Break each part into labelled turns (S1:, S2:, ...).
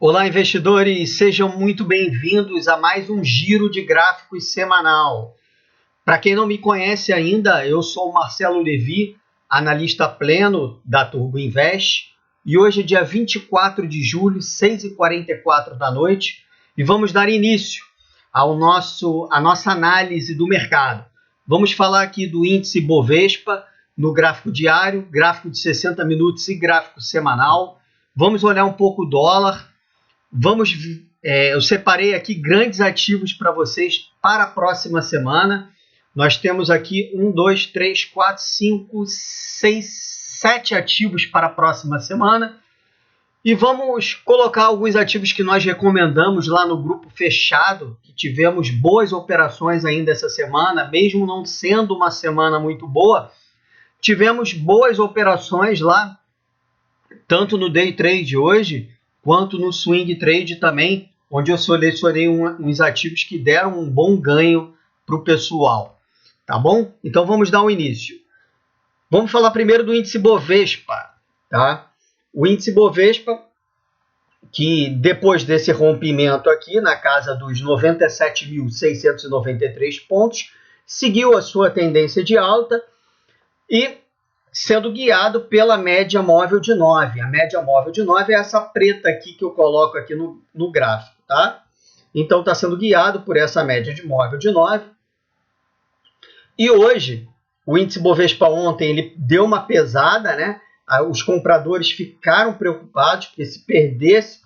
S1: Olá, investidores! Sejam muito bem-vindos a mais um giro de gráficos semanal. Para quem não me conhece ainda, eu sou o Marcelo Levi, analista pleno da Turbo Invest, e hoje é dia 24 de julho, 6h44 da noite, e vamos dar início à nossa análise do mercado. Vamos falar aqui do índice Bovespa no gráfico diário, gráfico de 60 minutos e gráfico semanal. Vamos olhar um pouco o dólar. Eu separei aqui grandes ativos para vocês para a próxima semana. Nós temos aqui 1, 2, 3, 4, 5, 6, 7 ativos para a próxima semana. E vamos colocar alguns ativos que nós recomendamos lá no grupo fechado, que tivemos boas operações ainda essa semana, mesmo não sendo uma semana muito boa. Tivemos boas operações lá, tanto no Day Trade hoje, quanto no Swing Trade também, onde eu selecionei uns ativos que deram um bom ganho para o pessoal. Tá bom? Então vamos dar um início. Vamos falar primeiro do índice Bovespa. Tá? O índice Bovespa, que depois desse rompimento aqui, na casa dos 97.693 pontos, seguiu a sua tendência de alta e sendo guiado pela média móvel de 9. A média móvel de 9 é essa preta aqui que eu coloco aqui no gráfico, tá? Então está sendo guiado por essa média móvel de 9. E hoje, o índice Bovespa ontem, ele deu uma pesada, né? Os compradores ficaram preocupados, porque se perdesse,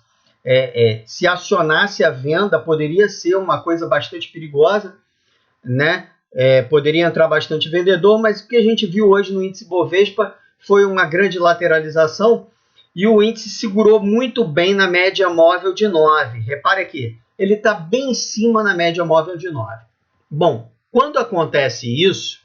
S1: se acionasse a venda, poderia ser uma coisa bastante perigosa, né? Poderia entrar bastante vendedor, mas o que a gente viu hoje no índice Bovespa foi uma grande lateralização e o índice segurou muito bem na média móvel de 9. Repare aqui, ele está bem em cima na média móvel de 9. Bom, quando acontece isso,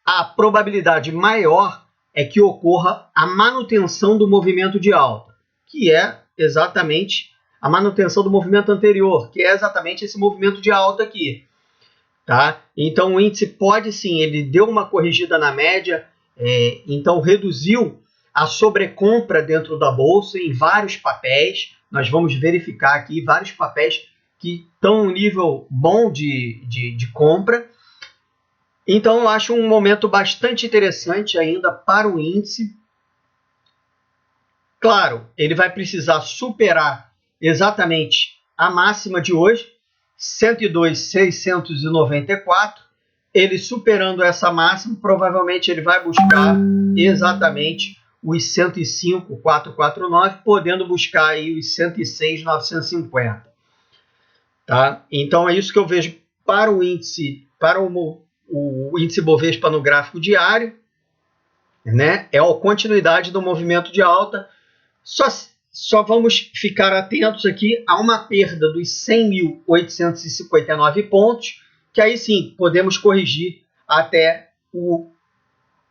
S1: a probabilidade maior é que ocorra a manutenção do movimento de alta, que é exatamente a manutenção do movimento anterior, que é exatamente esse movimento de alta aqui. Tá? Então o índice pode sim, ele deu uma corrigida na média, então reduziu a sobrecompra dentro da bolsa em vários papéis. Nós vamos verificar aqui vários papéis que estão em um nível bom de compra. Então eu acho um momento bastante interessante ainda para o índice. Claro, ele vai precisar superar exatamente a máxima de hoje, 102.694. Ele superando essa máxima, provavelmente ele vai buscar exatamente os 105.449, podendo buscar aí os 106.950. Tá? Então é isso que eu vejo para o índice, o índice Bovespa no gráfico diário, né? É a continuidade do movimento de alta. Só vamos ficar atentos aqui a uma perda dos 100.859 pontos, que aí sim podemos corrigir até o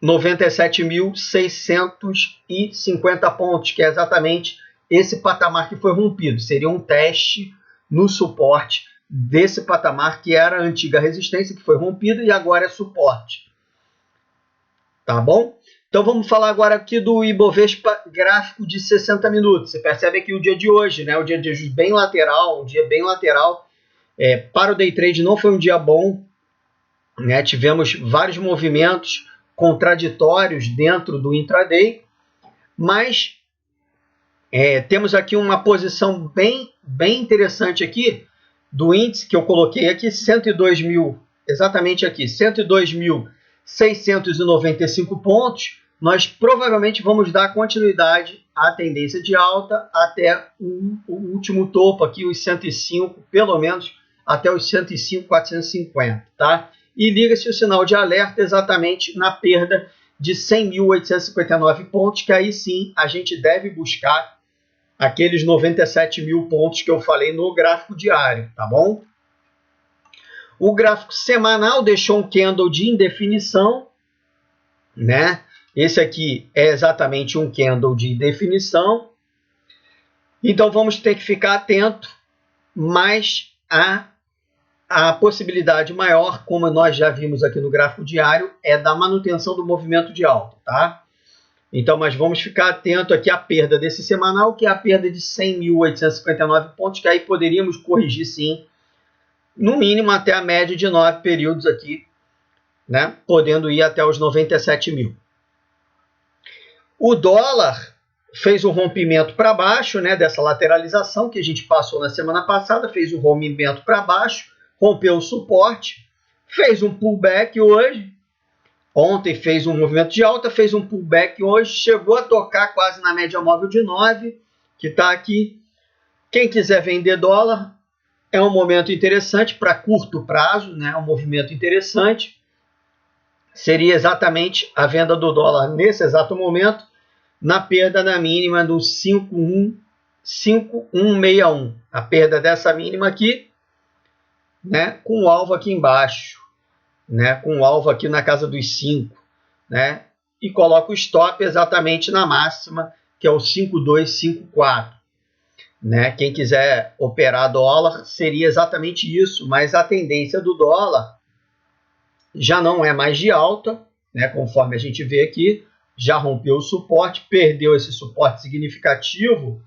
S1: 97.650 pontos, que é exatamente esse patamar que foi rompido. Seria um teste no suporte desse patamar, que era a antiga resistência, que foi rompida e agora é suporte. Tá bom? Então vamos falar agora aqui do Ibovespa gráfico de 60 minutos. Você percebe aqui o dia de hoje, né? O dia de hoje bem lateral, um dia bem lateral. Para o day trade não foi um dia bom, né? Tivemos vários movimentos contraditórios dentro do intraday, mas temos aqui uma posição bem interessante aqui do índice que eu coloquei aqui, 102 mil, exatamente aqui, 102.695 pontos. Nós provavelmente vamos dar continuidade à tendência de alta até o último topo aqui, os 105, pelo menos até os 105.450, tá? E liga-se o sinal de alerta exatamente na perda de 100.859 pontos, que aí sim a gente deve buscar aqueles 97 mil pontos que eu falei no gráfico diário, tá bom? O gráfico semanal deixou um candle de indefinição, né? Esse aqui é exatamente um candle de definição. Então vamos ter que ficar atento, mas a possibilidade maior, como nós já vimos aqui no gráfico diário, é da manutenção do movimento de alta, tá? Então, mas vamos ficar atento aqui à perda desse semanal, que é a perda de 100.859 pontos, que aí poderíamos corrigir sim, no mínimo até a média de 9 períodos aqui, né? Podendo ir até os 97 mil. O dólar fez um rompimento para baixo, né, dessa lateralização que a gente passou na semana passada, fez um rompimento para baixo, rompeu o suporte, fez um pullback hoje, ontem fez um movimento de alta, fez um pullback hoje, chegou a tocar quase na média móvel de 9, que está aqui. Quem quiser vender dólar, é um momento interessante para curto prazo, né, um movimento interessante. Seria exatamente a venda do dólar nesse exato momento, na perda na mínima do 5,161. A perda dessa mínima aqui, né, com o alvo aqui embaixo, né, com o alvo aqui na casa dos 5, né, e coloca o stop exatamente na máxima, que é o 5,254. Né? Quem quiser operar dólar, seria exatamente isso, mas a tendência do dólar já não é mais de alta, né, conforme a gente vê aqui, já rompeu o suporte, perdeu esse suporte significativo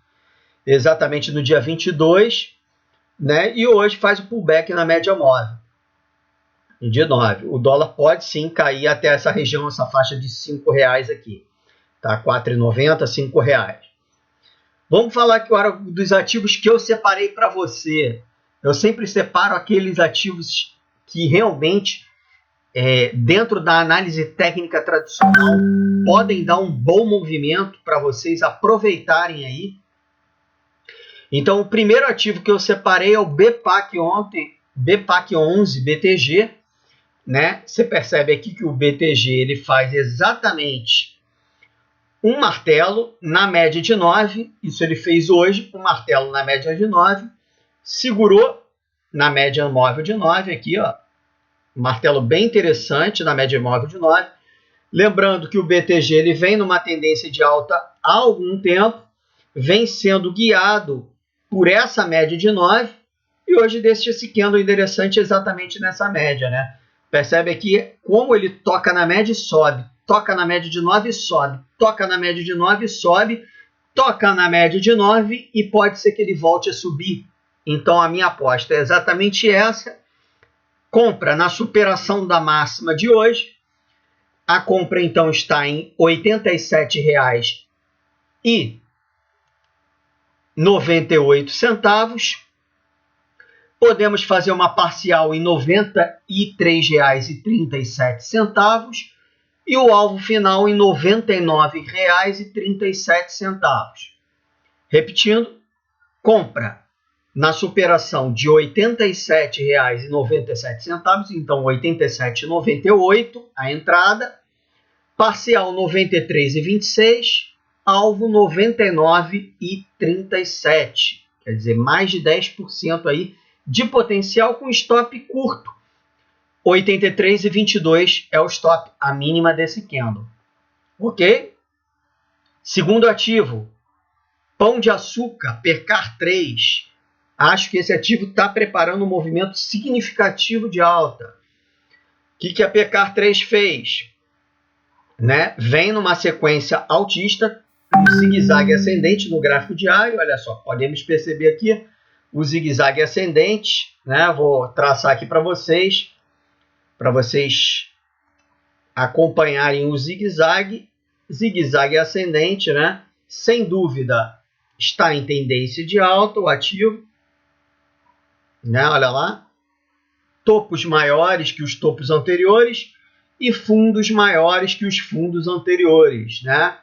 S1: exatamente no dia 22, né, e hoje faz o pullback na média móvel, de 9. O dólar pode sim cair até essa região, essa faixa de R$5 aqui, tá? R$4,90, R$5. Vamos falar agora dos ativos que eu separei para você. Eu sempre separo aqueles ativos que realmente, dentro da análise técnica tradicional, podem dar um bom movimento para vocês aproveitarem aí. Então, o primeiro ativo que eu separei é o BPAC 11, BTG. Né? Você percebe aqui que o BTG ele faz exatamente um martelo na média de 9. Isso ele fez hoje, um martelo na média de 9. Segurou na média móvel de 9 aqui, ó. Martelo bem interessante na média móvel de 9. Lembrando que o BTG ele vem numa tendência de alta há algum tempo, vem sendo guiado por essa média de 9 e hoje deixa esse candle interessante exatamente nessa média, né? Percebe aqui como ele toca na média e sobe, toca na média de 9 e sobe, toca na média de 9 e sobe, toca na média de 9 e pode ser que ele volte a subir. Então a minha aposta é exatamente essa. Compra na superação da máxima de hoje. A compra então está em R$ 87,98. Podemos fazer uma parcial em R$ 93,37 e o alvo final em R$ 99,37. Repetindo, compra na superação de R$ 87,97, então R$ 87,98 a entrada, parcial R$ 93,26, alvo R$ 99,37. Quer dizer, mais de 10% aí de potencial com stop curto. 83,22 é o stop, a mínima desse candle. Ok? Segundo ativo, Pão de Açúcar, Percar 3. Acho que esse ativo está preparando um movimento significativo de alta. O que a Percar 3 fez? Né? Vem numa sequência altista, um zigue-zague ascendente no gráfico diário. Olha só, podemos perceber aqui o zigue-zague ascendente, né? Vou traçar aqui para vocês acompanharem o zigue-zague ascendente, né? Sem dúvida, está em tendência de alta o ativo, né? Olha lá, topos maiores que os topos anteriores e fundos maiores que os fundos anteriores, né?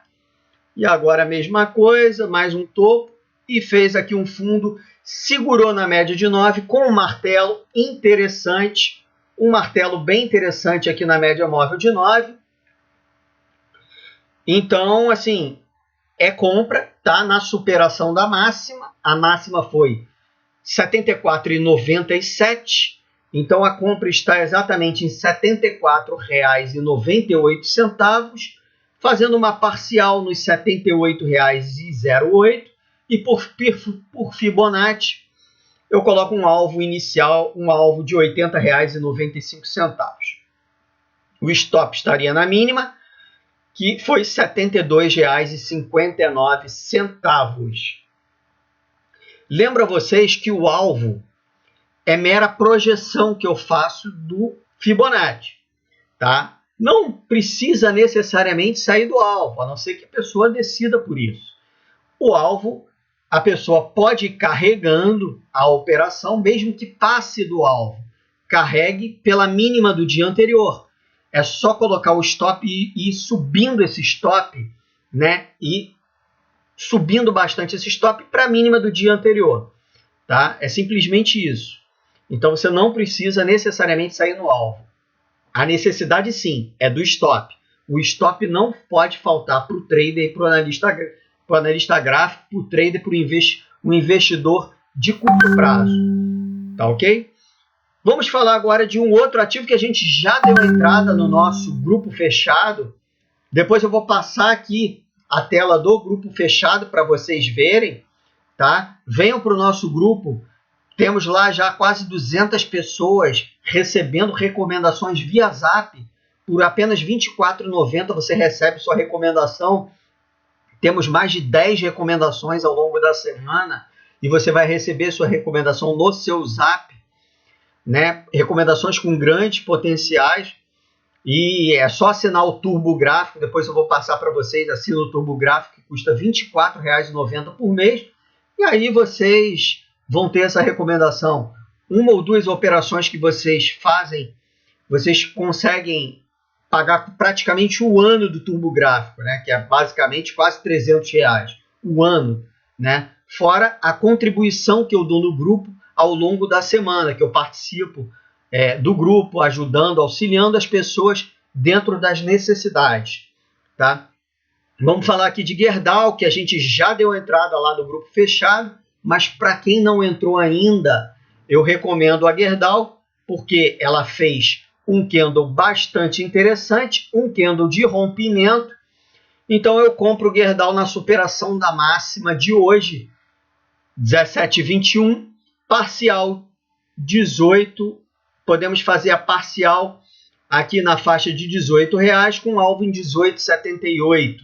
S1: E agora a mesma coisa, mais um topo e fez aqui um fundo. Segurou na média de 9 com um martelo interessante, um martelo bem interessante aqui na média móvel de 9. Então, assim, é compra, tá na superação da máxima. A máxima foi R$ 74,97. Então, a compra está exatamente em R$ 74,98, fazendo uma parcial nos R$ 78,08. E por Fibonacci, eu coloco um alvo inicial, um alvo de R$ 80,95. O stop estaria na mínima, que foi R$ 72,59. Lembro a vocês que o alvo é mera projeção que eu faço do Fibonacci, tá? Não precisa necessariamente sair do alvo, a não ser que a pessoa decida por isso. O alvo, a pessoa pode ir carregando a operação, mesmo que passe do alvo. Carregue pela mínima do dia anterior. É só colocar o stop e ir subindo esse stop, né? E subindo bastante esse stop para a mínima do dia anterior, tá? É simplesmente isso. Então você não precisa necessariamente sair no alvo. A necessidade sim é do stop. O stop não pode faltar para o trader e para o analista gráfico, para o trader, para o investidor de curto prazo. Tá ok? Vamos falar agora de um outro ativo que a gente já deu entrada no nosso grupo fechado. Depois eu vou passar aqui a tela do grupo fechado para vocês verem, tá? Venham para o nosso grupo. Temos lá já quase 200 pessoas recebendo recomendações via Zap. Por apenas R$ 24,90 você recebe sua recomendação. Temos mais de 10 recomendações ao longo da semana e você vai receber sua recomendação no seu Zap, né? Recomendações com grandes potenciais. E é só assinar o Turbo Gráfico. Depois eu vou passar para vocês. Assina o Turbo Gráfico, que custa R$ 24,90 por mês. E aí vocês vão ter essa recomendação. Uma ou duas operações que vocês fazem, vocês conseguem pagar praticamente o ano do Turbo Gráfico, né? Que é basicamente quase R$300 o ano, né? Fora a contribuição que eu dou no grupo ao longo da semana, que eu participo do grupo, ajudando, auxiliando as pessoas dentro das necessidades, tá? Vamos falar aqui de Gerdau, que a gente já deu entrada lá no grupo fechado, mas para quem não entrou ainda, eu recomendo a Gerdau, porque ela fez um candle bastante interessante, um candle de rompimento. Então eu compro o Gerdau na superação da máxima de hoje, 17,21, parcial 18. Podemos fazer a parcial aqui na faixa de R$18, com alvo em 18,78.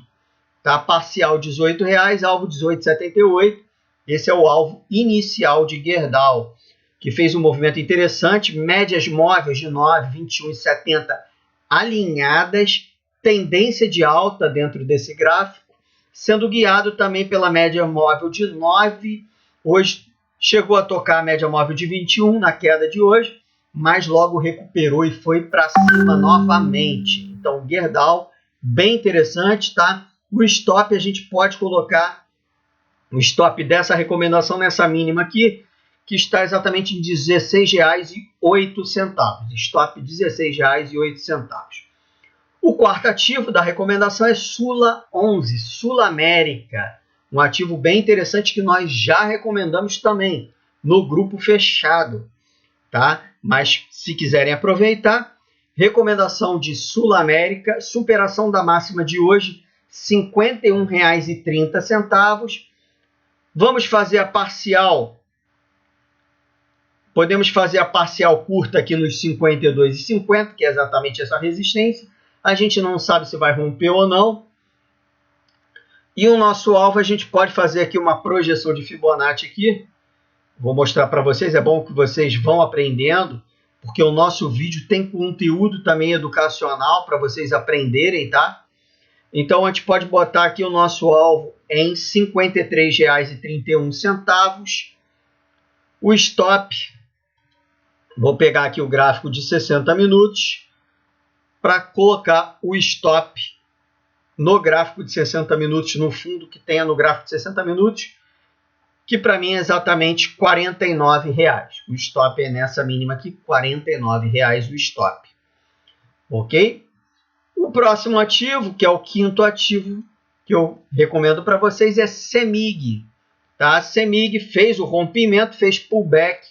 S1: Tá? Parcial R$18, alvo 18,78. Esse é o alvo inicial de Gerdau, que fez um movimento interessante. Médias móveis de 9, 21 e 70 alinhadas. Tendência de alta dentro desse gráfico, sendo guiado também pela média móvel de 9. Hoje chegou a tocar a média móvel de 21 na queda de hoje, mas logo recuperou e foi para cima novamente. Então, Gerdau, bem interessante, tá? O stop a gente pode colocar, o stop dessa recomendação nessa mínima aqui, que está exatamente em R$ 16,08. Stop R$ 16,08. O quarto ativo da recomendação é Sula 11, Sul América. Um ativo bem interessante que nós já recomendamos também no grupo fechado, tá? Mas se quiserem aproveitar, recomendação de Sul América, superação da máxima de hoje, R$ 51,30. Vamos fazer a parcial. Podemos fazer a parcial curta aqui nos 52,50, que é exatamente essa resistência. A gente não sabe se vai romper ou não. E o nosso alvo, a gente pode fazer aqui uma projeção de Fibonacci aqui. Vou mostrar para vocês, é bom que vocês vão aprendendo, porque o nosso vídeo tem conteúdo também educacional para vocês aprenderem, tá? Então a gente pode botar aqui o nosso alvo em R$ 53,31. O stop, vou pegar aqui o gráfico de 60 minutos, para colocar o stop no gráfico de 60 minutos, no fundo que tenha no gráfico de 60 minutos, que para mim é exatamente R$ 49,00. O stop é nessa mínima aqui, R$ 49,00 o stop. Ok? O próximo ativo, que é o quinto ativo que eu recomendo para vocês, é CEMIG. Tá? CEMIG fez o rompimento, fez pullback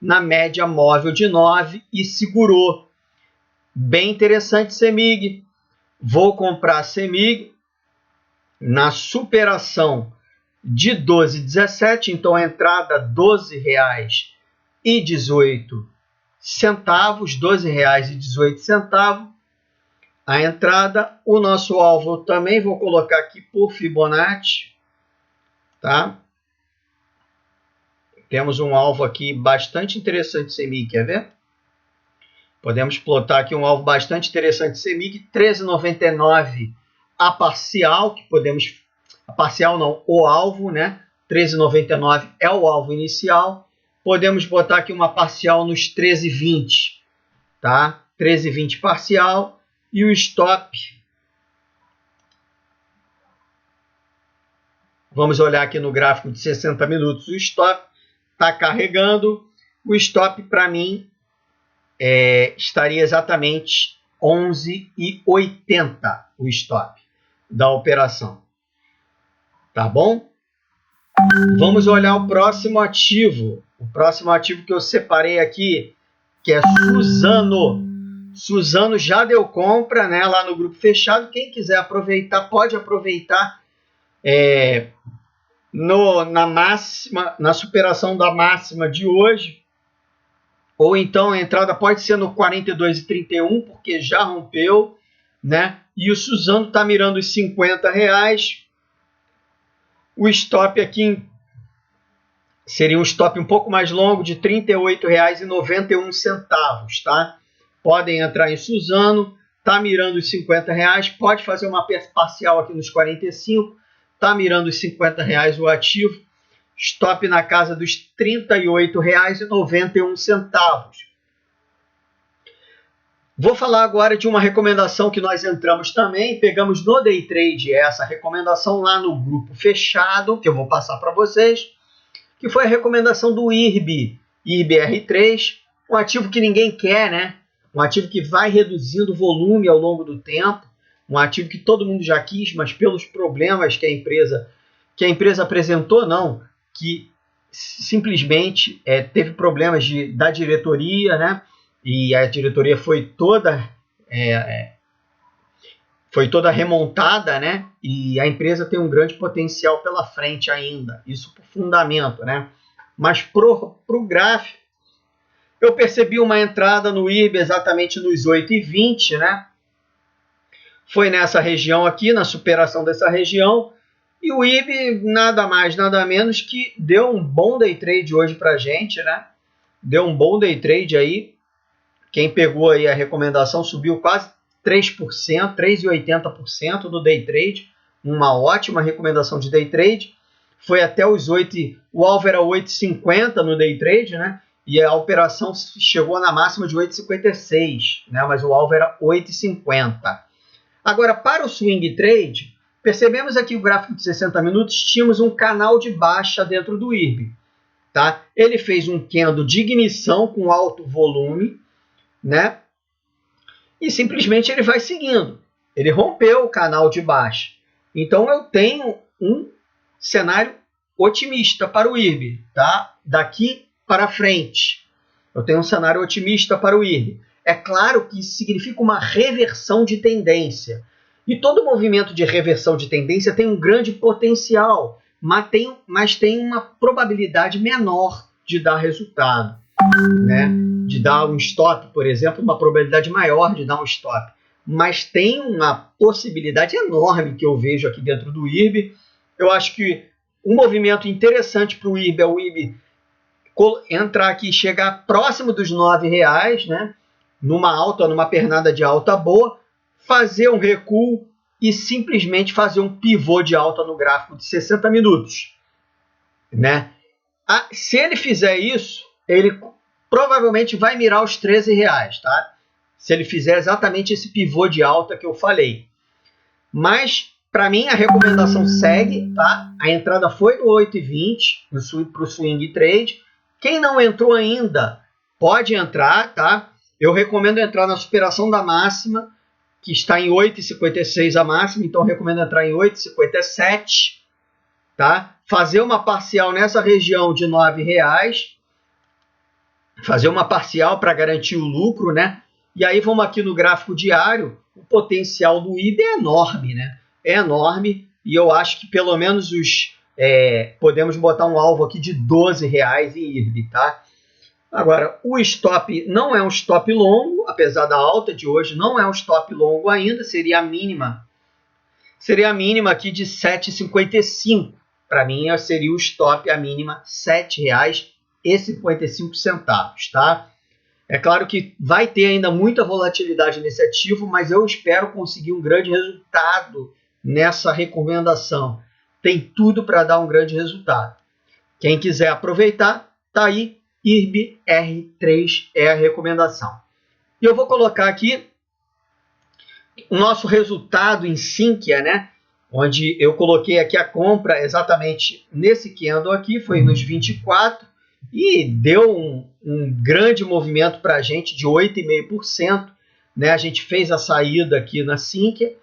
S1: na média móvel de 9 e segurou. Bem interessante CEMIG. Vou comprar CEMIG na superação de 12,17, então a entrada R$ 12,18, R$ 12,18. a entrada. O nosso alvo também vou colocar aqui por Fibonacci, tá? Temos um alvo aqui bastante interessante CEMIG, quer ver? Podemos plotar aqui um alvo bastante interessante CEMIG, 13,99 a parcial, que podemos... A parcial não, o alvo, né? 13,99 é o alvo inicial. Podemos botar aqui uma parcial nos 13,20, tá? 13,20 parcial. E o stop, vamos olhar aqui no gráfico de 60 minutos, o stop está carregando. O stop para mim estaria exatamente 11,80 o stop da operação. Tá bom? Vamos olhar o próximo ativo. O próximo ativo que eu separei aqui, que é Suzano. Suzano já deu compra, né, lá no grupo fechado. Quem quiser aproveitar, pode aproveitar na superação da máxima de hoje. Ou então a entrada pode ser no 42,31, porque já rompeu, né? E o Suzano está mirando os R$50. O stop aqui seria um stop um pouco mais longo, de R$ 38,91, tá? Podem entrar em Suzano, tá mirando os R$50, pode fazer uma parcial aqui nos 45, tá mirando os R$50 o ativo, stop na casa dos R$ 38,91. Vou falar agora de uma recomendação que nós entramos também, pegamos no Day Trade essa recomendação lá no grupo fechado, que eu vou passar para vocês, que foi a recomendação do IRB R3, um ativo que ninguém quer, né? Um ativo que vai reduzindo o volume ao longo do tempo, um ativo que todo mundo já quis, mas pelos problemas que a empresa apresentou, não, que simplesmente teve problemas da diretoria, né? E a diretoria foi toda remontada, né? E a empresa tem um grande potencial pela frente ainda, isso por fundamento, né? Mas pro gráfico, eu percebi uma entrada no IRB exatamente nos 8,20, né? Foi nessa região aqui, na superação dessa região, e o IRB nada mais, nada menos que deu um bom day trade hoje pra gente, né? Deu um bom day trade aí. Quem pegou aí a recomendação subiu quase 3%, 3,80% no day trade. Uma ótima recomendação de day trade. Foi até os 8, o alvo era 8,50 no day trade, né? E a operação chegou na máxima de 8,56, né? Mas o alvo era 8,50. Agora, para o swing trade, percebemos aqui o gráfico de 60 minutos, tínhamos um canal de baixa dentro do IRB, tá? Ele fez um candle de ignição com alto volume, né? E simplesmente ele vai seguindo. Ele rompeu o canal de baixa. Então eu tenho um cenário otimista para o IRB, tá? Daqui para frente. Eu tenho um cenário otimista para o IRB. É claro que isso significa uma reversão de tendência. E todo movimento de reversão de tendência tem um grande potencial, mas tem uma probabilidade menor de dar resultado, né? De dar um stop, por exemplo, uma probabilidade maior de dar um stop. Mas tem uma possibilidade enorme que eu vejo aqui dentro do IRB. Eu acho que um movimento interessante para o IRB é o IRB entrar aqui e chegar próximo dos R$9, né? Numa pernada de alta boa, fazer um recuo e simplesmente fazer um pivô de alta no gráfico de 60 minutos, né? Se ele fizer isso, ele provavelmente vai mirar os R$13, tá? Se ele fizer exatamente esse pivô de alta que eu falei. Mas, para mim, a recomendação segue, tá? A entrada foi no 8,20 para o swing trade. Quem não entrou ainda, pode entrar, tá? Eu recomendo entrar na superação da máxima, que está em 8,56 a máxima, então eu recomendo entrar em 8,57, tá? Fazer uma parcial nessa região de R$9, fazer uma parcial para garantir o lucro, né? E aí vamos aqui no gráfico diário, o potencial do IRB é enorme, né? É enorme, e eu acho que pelo menos podemos botar um alvo aqui de R$12 em IRB, tá? Agora, o stop não é um stop longo, apesar da alta de hoje, não é um stop longo ainda, seria a mínima. Seria a mínima aqui de R$ 7,55. Para mim, seria o stop, a mínima, R$ 7,55, tá? É claro que vai ter ainda muita volatilidade nesse ativo, mas eu espero conseguir um grande resultado nessa recomendação. Tem tudo para dar um grande resultado. Quem quiser aproveitar, tá aí, IRB-R3 é a recomendação. E eu vou colocar aqui o nosso resultado em Sinqia, né? Onde eu coloquei aqui a compra exatamente nesse candle aqui, foi nos 24, e deu um grande movimento para a gente de 8,5%. Né? A gente fez a saída aqui na Sinqia,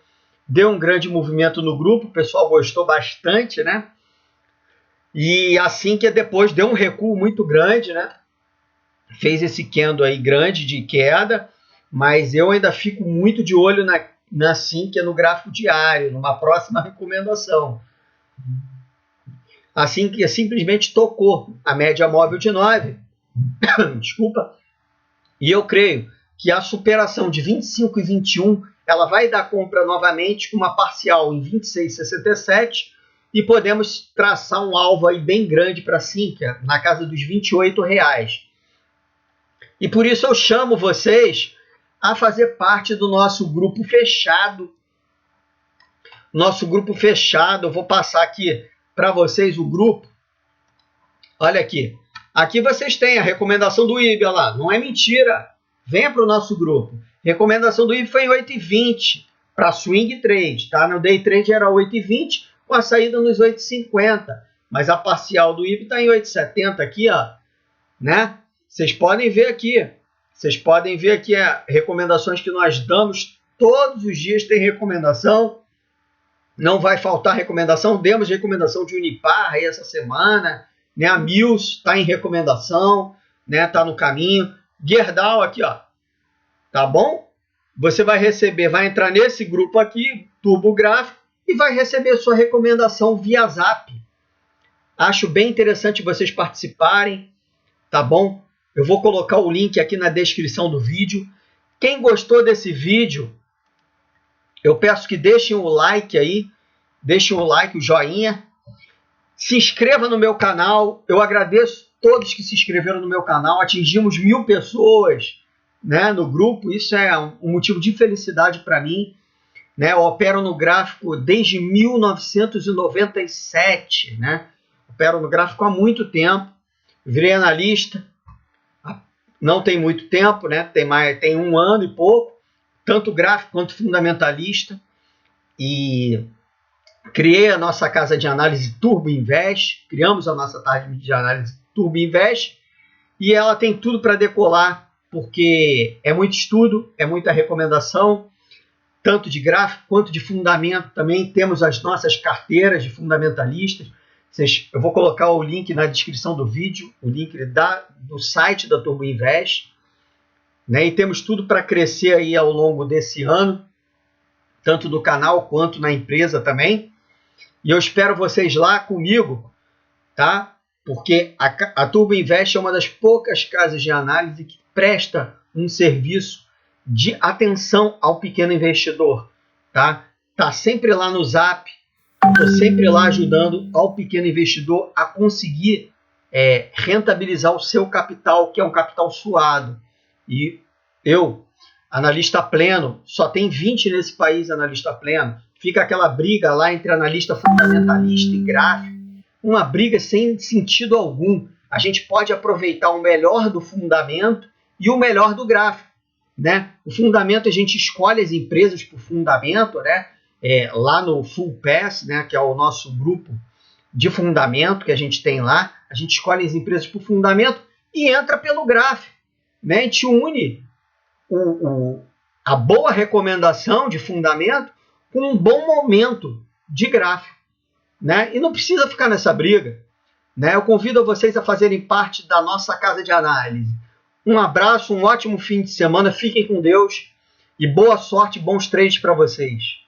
S1: deu um grande movimento no grupo, o pessoal gostou bastante, né? E a Sinqia depois deu um recuo muito grande, né? Fez esse candle aí grande de queda, mas eu ainda fico muito de olho na Sinqia no gráfico diário, numa próxima recomendação. A Sinqia simplesmente tocou a média móvel de 9, desculpa, e eu creio que a superação de 25 e 21, ela vai dar compra novamente com uma parcial em 26,67 e podemos traçar um alvo aí bem grande para a Sinqia, na casa dos R$28. E por isso eu chamo vocês a fazer parte do nosso grupo fechado. Nosso grupo fechado, eu vou passar aqui para vocês o grupo. Olha aqui. Aqui vocês têm a recomendação do IB, olha lá. Não é mentira. Venha para o nosso grupo. Recomendação do IB foi em 8,20 para swing trade, tá? No day trade era 8,20 com a saída nos 8,50. Mas a parcial do IB está em 8,70 aqui, ó, né? Vocês podem ver aqui. Vocês podem ver aqui as recomendações que nós damos. Todos os dias tem recomendação. Não vai faltar recomendação. Demos recomendação de Unipar aí essa semana. Né? A Mills está em recomendação. Né? Está no caminho. Gerdau aqui, ó. Tá bom? Você vai receber, vai entrar nesse grupo aqui, Turbo Gráfico, e vai receber sua recomendação via Zap. Acho bem interessante vocês participarem. Tá bom? Eu vou colocar o link aqui na descrição do vídeo. Quem gostou desse vídeo, eu peço que deixem o like aí. Deixem o like, o joinha. Se inscreva no meu canal. Eu agradeço todos que se inscreveram no meu canal. Atingimos 1000 pessoas, né, no grupo. Isso é um motivo de felicidade para mim. Né? Eu opero no gráfico desde 1997. Né? Opero no gráfico há muito tempo. Virei analista. Não tem muito tempo, né? Tem 1 ano e pouco, tanto gráfico quanto fundamentalista, e criei a nossa casa de análise Turbo Invest, criamos a nossa casa de análise Turbo Invest, e ela tem tudo para decolar, porque é muito estudo, é muita recomendação, tanto de gráfico quanto de fundamento. Também temos as nossas carteiras de fundamentalistas. Eu vou colocar o link na descrição do vídeo, o link do site da Turbo Invest, né? E temos tudo para crescer aí ao longo desse ano, tanto do canal quanto na empresa também. E eu espero vocês lá comigo, tá? Porque a Turbo Invest é uma das poucas casas de análise que presta um serviço de atenção ao pequeno investidor, tá? Tá sempre lá no Zap. Estou sempre lá ajudando ao pequeno investidor a conseguir rentabilizar o seu capital, que é um capital suado. E eu, analista pleno, só tem 20 nesse país analista pleno. Fica aquela briga lá entre analista fundamentalista e gráfico. Uma briga sem sentido algum. A gente pode aproveitar o melhor do fundamento e o melhor do gráfico. Né? O fundamento, a gente escolhe as empresas por fundamento, né? Lá no Full Pass, né, que é o nosso grupo de fundamento que a gente tem lá, a gente escolhe as empresas por fundamento e entra pelo gráfico. Né? A gente une a boa recomendação de fundamento com um bom momento de gráfico. Né? E não precisa ficar nessa briga. Né? Eu convido vocês a fazerem parte da nossa casa de análise. Um abraço, um ótimo fim de semana, fiquem com Deus e boa sorte, bons trades para vocês.